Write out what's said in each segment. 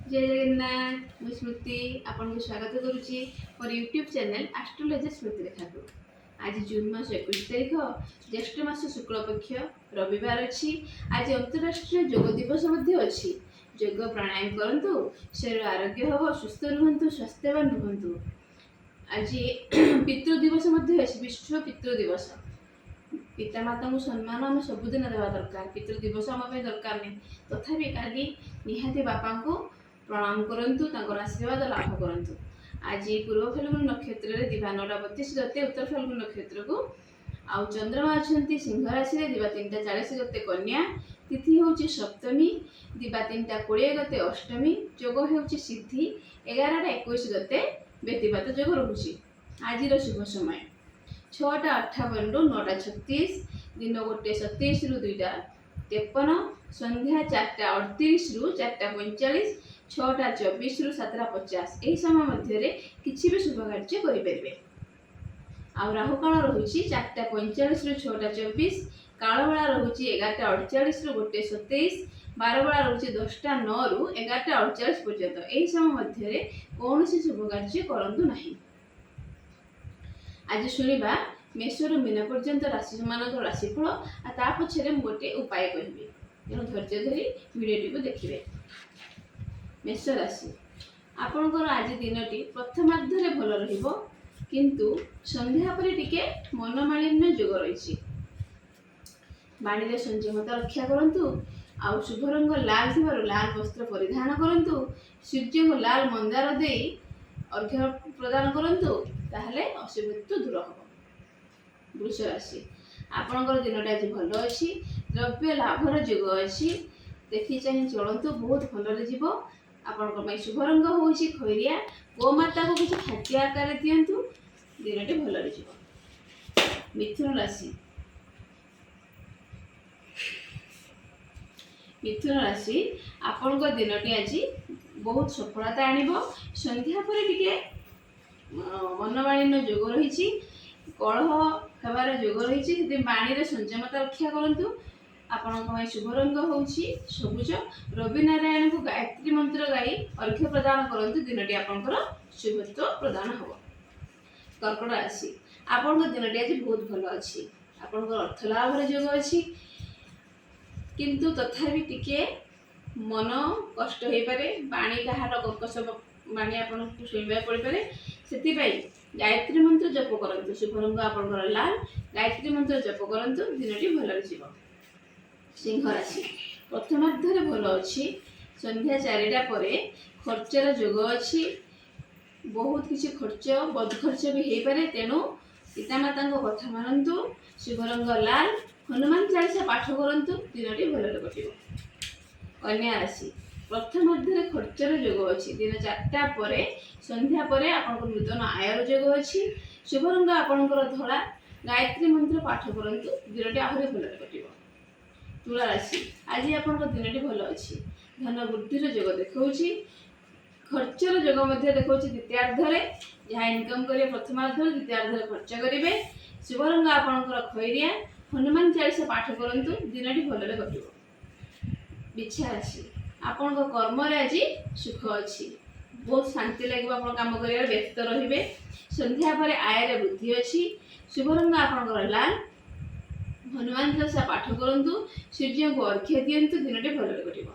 जय जगन्नाथ मु स्मृति आपन को स्वागत करुच्ची मोर यूट्यूब चैनल एस्ट्रोलॉजी स्मृति रेखा को। आज जून मास 21 तारीख ज्येष्ठ मास शुक्ल पक्ष रविवार अच्छी। आज अंतरराष्ट्रीय योग दिवस अच्छी। योग प्राणायाम करंतु शरीर आरोग्य हम सुस्थ रुहतु स्वास्थ्यवान रुहतु। आज पितृ दिवस विश्व पितृ दिवस। पितामाता को सम्मान आम सबुदिन देवा दरकार। पितृ दिवस आम दरकार नहीं तथापि काली निहाती बापा को प्रणाम करंतु तांकर आशीर्वाद लाभ करंतु। आज पूर्व फाल्गुन नक्षत्र में दिवा 9:32 गते उत्तर फाल्गुन नक्षत्र को आउ चंद्रमा अच्छा सिंह राशि में दिवा 3:40 गते कन्या। तिथि हूँ सप्तमी दिवा 3:20 गते अष्टमी। जोग हूँ सिद्धि 11:21 गते व्यतिपात जोग रोचे। आज शुभ समय 6:58 रु 9:36 दिन 1:27 रु 2:53 संध्या 4:38 रु 4:45 6:24 रु 7:50 यही समय मध्य किसी भी शुभ कार्य करें। आ राहुकाल रही 4:45 रु 6:24 कालबेला रही 11:48 रु 1:27 बारबेला रही 10:09 रु 11:48 पर्यंत यही समय मध्य कौन शुभ कार्य करूँ ना। आज शुणा मेषरु मीन पर्यंत राशि मान राशिफल आ पछरे गोटे उपाय कहबी तेणु धैर्य धरी वीडियो को देखिए। मेष राशि आपणकर आज दिनटी प्रथमार्धरे भल रहिबो किंतु संध्या पर टिके मनमालिन्य जोग रही। बाणी रे संयमता रक्षा करंतु। आउ शुभ रंग लाल थिबारु लाल वस्त्र परिधान करंतु। सूर्य को लाल मंदार दे अर्घ्य प्रदान करंतु ताहले अशुभत्व दूर हो। वृष राशि आपणकर दिनटा आज भल अच्छी। द्रव्य लाभर जोग अच्छी। देखी चाहे चलतु बहुत भल जीव। आपण शुभ रंग हूँ खैरिया। गोमाता को किसी खाद्य आकार दिंतु दिनटी भल जीव। मिथुन राशि आपण दिनटी आज बहुत सफलता आणिबो। संध्या पर टिके मनमालिन्य जोग रही कलह हेबार जोग रही बाणी संयमता रक्षा करंतु। आपण शुभ रंग हूँ सबुज। रवि नारायण को गायत्री मंत्र गाई अर्घ्य प्रदान करंतु दिनटी आपंकर शुभत्व प्रदान हो। कर्कट राशि आपण दिनटी आज बहुत भल अच्छी। आपंकर अर्थ लाभ जोग अच्छी किंतु तथापि टिके मन कष्ट हो पारे। बाणी कहार कर्कश बाणी आपन शुणा पड़ पारे से गायत्री मंत्र जप करंतु। शुभ रंग आपंकर लाल गायत्री मंत्र जप करंतु दिनटी भल जीव। सिंह राशि प्रथमार्धरे भल अच्छी। संध्या 4टा पर खर्चर जोग अच्छी। बहुत किसी खर्च बद खर्च भी हो पारे तेणु पितामाता कथा मानतु। शुभ रंग लाल हनुमान चालीसा पाठ करंतु दिनटी भल कटिबो। कन्या राशि प्रथमार्धरे खर्चर जोग अच्छी। दिन 4टा पर संध्या पर आपन नूतन आयर जोग अच्छी। शुभ रंग आपणकर धला गायत्री मंत्र पाठ करंतु दिनटी आहरी भल कटिबो। तुला राशि आज आपन दिनटी भल अच्छी। धन वृद्धि जोग देखा खर्चर जोग देखा द्वितीयार्धरे जहाँ इनकम करेंगे प्रथमार्धर द्वितीयार्धर खर्च करेंगे। शुभ रंग आपणकर खैरिया हनुमान चालीसा पाठ करंतु दिनटी भल कटिबो। बिछा राशि आपण कर्म आज सुख अच्छी। बहुत शांति लगे आप कम कर व्यस्त रे। संध्या पर आय वृद्धि अच्छी। शुभ रंग आपणकर लाल हनुमान चालीसा पाठ करंतु सूर्य को अर्घ्य दिंतु दिनटी भल कटिबो।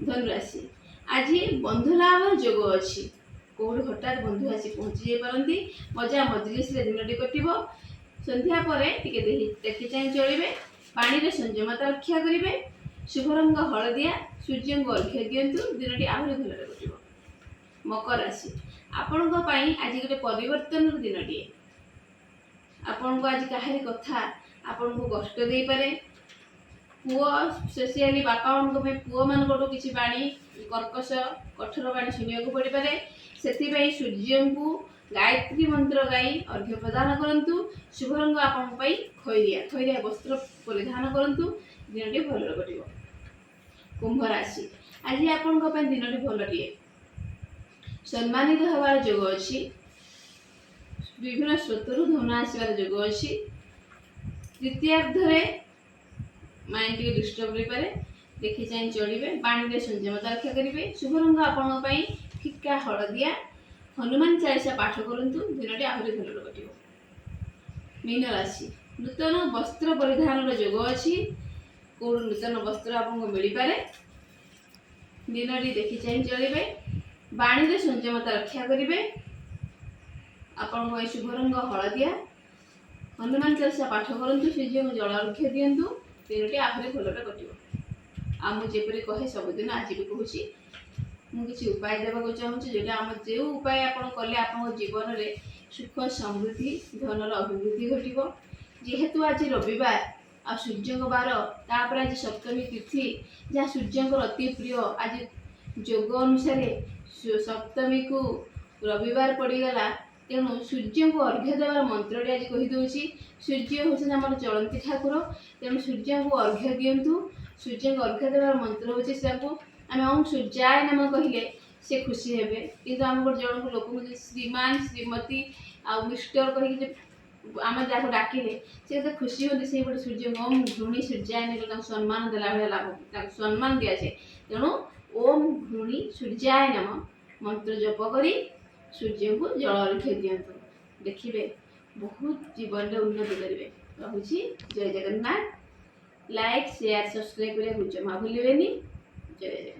धनुराशि आज बंधु लाभ जोग अच्छी। कौड़ हठात बंधु आसी पहुँची पारती मजा मजलिस दिनटी कटिबो। संध्या पर टिके देखी चाहे चलिए। पानी संयमता रक्षा करेंगे। शुभ रंग हलदिया सूर्य को अर्घ्य दिंतु दिनटी आहरी भल कटिबो। मकर राशि आपण आज गोटे परिवर्तन दिनटी। आपण को आज कहारी कथा आपन को कष्ट दे पारे। पुओ स्पेशली बापा मान पुओ मान किसी बाणी कर्कश कठोर बाणी शुणा पड़ पारे से सूर्य को गायत्री मंत्र गाई अर्घ्य प्रदान करंतु। शुभ रंग आपण खैरिया खैरिया वस्त्र परिधान करंतु दिनटी भल कटिबो। कुंभ राशि आज आपण दिनटी भलटिए। सम्मानित होवार जोग अच्छी। विभिन्न स्रोतरु धन आसबार जोग अच्छी। द्वितीयार्धरे माइंड टी डिस्टर्ब हो पारे देखि चाहि चलिबे बाणी संयमता रक्षा करेंगे। शुभ रंग आपण फिका हलदिया। हनुमान चालीसा पाठ करंतु दिनटी आहरी भल कटिबो। मीन राशि नूतन वस्त्र परिधान योग अच्छी को नूतन वस्त्र आपको मिल पारे। दिनटी देखि चाहि चलिबे बाणी संयमता रक्षा करेंगे। आपण शुभ रंग हलदिया। हनुमान चालीसा पाठ करंतु सूर्य को जल अर्घ्य दिंतु दिनटी आहरी भलरे कटिबो। आ मु जेपरि कहे सबुदिन आज भी कहूँ मुझे उपाय देवाक चाहूँगी जोटा आम जो उपाय आप कले आप जीवन में सुख समृद्धि धनर अभिवृद्धि घटो। जेहेतु आज रविवार आ सूर्य बार तापर आज सप्तमी तिथि जहाँ सूर्य अति प्रिय आज योग अनुसार सप्तमी को रविवार पड़गला तेणु सूर्य को अर्घ्य देवार मंत्र आज कहीदे। सूर्य हूँ आम चलती ठाकुर तेणु सूर्य को अर्घ्य दिंतु। सूर्य को अर्घ्य देवार मंत्र हूँ आम ओम सूर्याय नम कहले से खुशी हेबे। किंतु आम गोटे जन को लोक श्रीमान श्रीमती आ मिस्टर कही आम जहाँ डाकिले से खुशी होती से गोटे सूर्य ओम घृणी सूर्याय ने सम्मान देला भाई लाभ सम्मान दि जाए। तेणु ओम घृणी सूर्याय नम मंत्र जप करी सूर्य को जल अर्घ्य दिंतु देखिए बहुत जीवन में उन्नति करेंगे। रहुची जय जगन्नाथ। लाइक शेयर सब्सक्राइब करने जमा भूलें। जय जगन्नाथ।